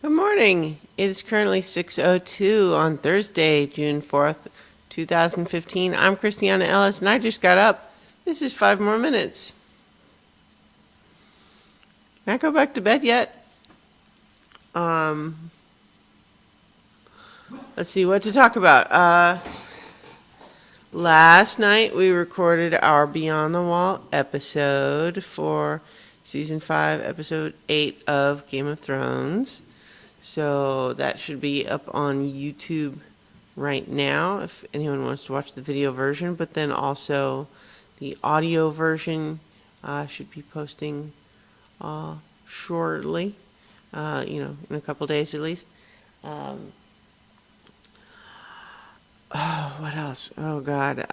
Good morning. It is currently 6:02 on Thursday, June 4th, 2015. I'm Christiana Ellis, and I just got up. This is 5 more minutes. Can I go back to bed yet? Let's see what to talk about. Last night we recorded our Beyond the Wall episode for Season 5, Episode 8 of Game of Thrones. So that should be up on YouTube right now if anyone wants to watch the video version, but then also the audio version should be posting shortly, in a couple days at least. What else? Oh, God.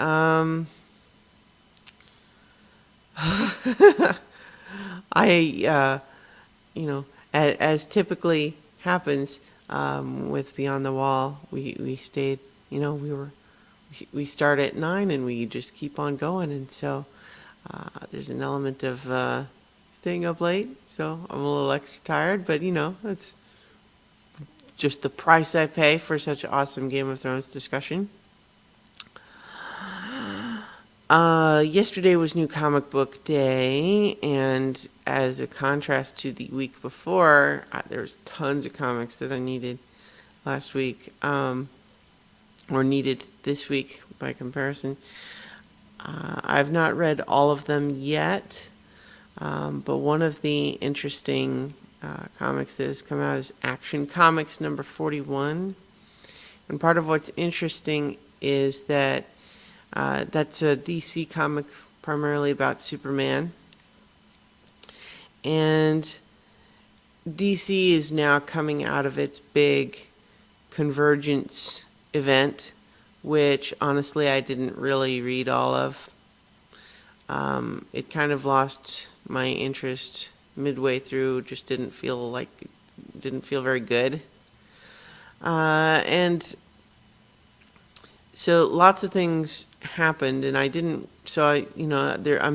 As typically happens with Beyond the Wall, we stayed, we start at 9 and we just keep on going, and so there's an element of staying up late, so I'm a little extra tired, but it's just the price I pay for such awesome Game of Thrones discussion. Yesterday was New Comic Book Day, and as a contrast to the week before, there was tons of comics that I needed last week, or needed this week by comparison. I've not read all of them yet, but one of the interesting comics that has come out is Action Comics number 41. And part of what's interesting is that that's a DC comic primarily about Superman. And DC is now coming out of its big convergence event, which honestly I didn't really read all of. It kind of lost my interest midway through, just didn't feel very good. And so lots of things happened, and I'm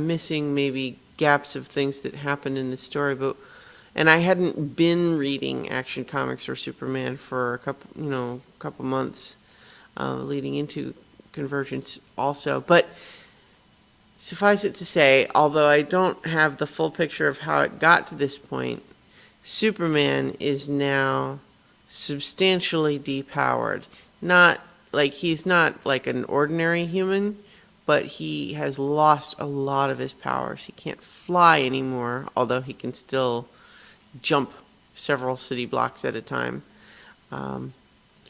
missing maybe gaps of things that happened in the story, and I hadn't been reading Action Comics or Superman for a couple months leading into Convergence also. But suffice it to say, although I don't have the full picture of how it got to this point, Superman is now substantially depowered. He's not like an ordinary human, but he has lost a lot of his powers. He can't fly anymore, although he can still jump several city blocks at a time.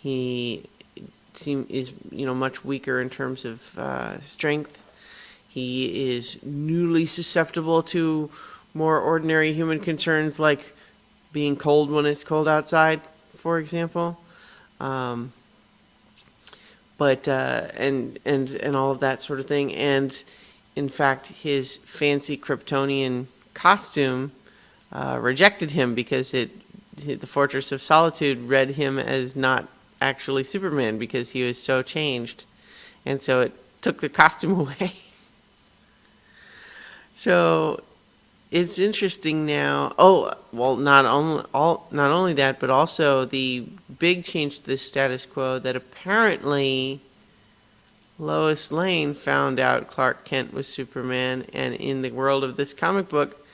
He is much weaker in terms of strength. He is newly susceptible to more ordinary human concerns, like being cold when it's cold outside, for example. But all of that sort of thing. And in fact, his fancy Kryptonian costume rejected him because the Fortress of Solitude read him as not actually Superman because he was so changed. And so it took the costume away. So it's interesting now. Oh, well, not only that, but also the big change to the status quo that apparently Lois Lane found out Clark Kent was Superman, and in the world of this comic book,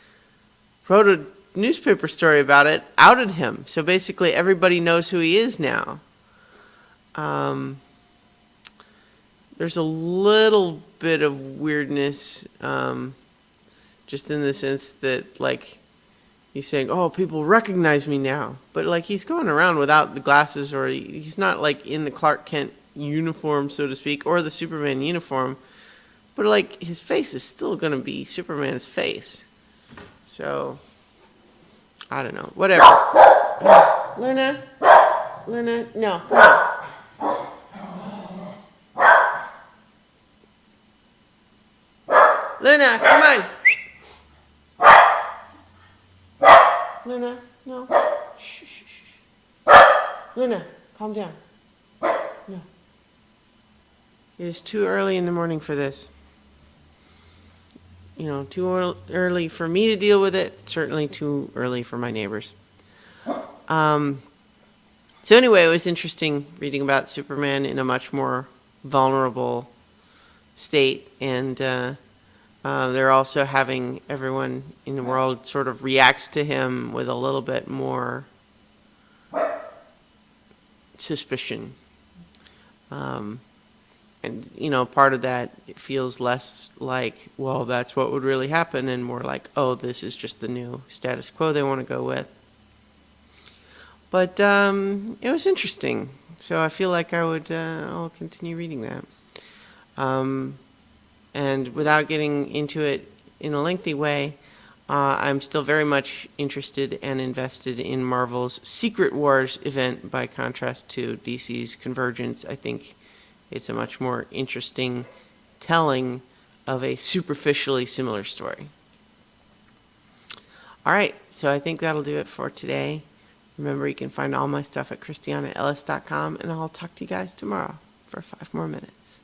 wrote a newspaper story about it, outed him. So basically everybody knows who he is now. There's a little bit of weirdness, just in the sense that, he's saying, oh, people recognize me now. But, he's going around without the glasses, or he's not, in the Clark Kent uniform, so to speak, or the Superman uniform. But, his face is still going to be Superman's face. So, I don't know. Whatever. Luna, no, come on. Luna, come on. Luna, no. Shh, shh, shh. Luna, calm down. No. It is too early in the morning for this. Too early for me to deal with it. Certainly too early for my neighbors. So anyway, it was interesting reading about Superman in a much more vulnerable state, and they're also having everyone in the world sort of react to him with a little bit more suspicion. And, part of that it feels less like, well, that's what would really happen, and more like, oh, this is just the new status quo they want to go with. But it was interesting. So I feel like I'll continue reading that. And without getting into it in a lengthy way, I'm still very much interested and invested in Marvel's Secret Wars event by contrast to DC's Convergence. I think it's a much more interesting telling of a superficially similar story. All right, so I think that'll do it for today. Remember, you can find all my stuff at christianaellis.com, and I'll talk to you guys tomorrow for 5 more minutes.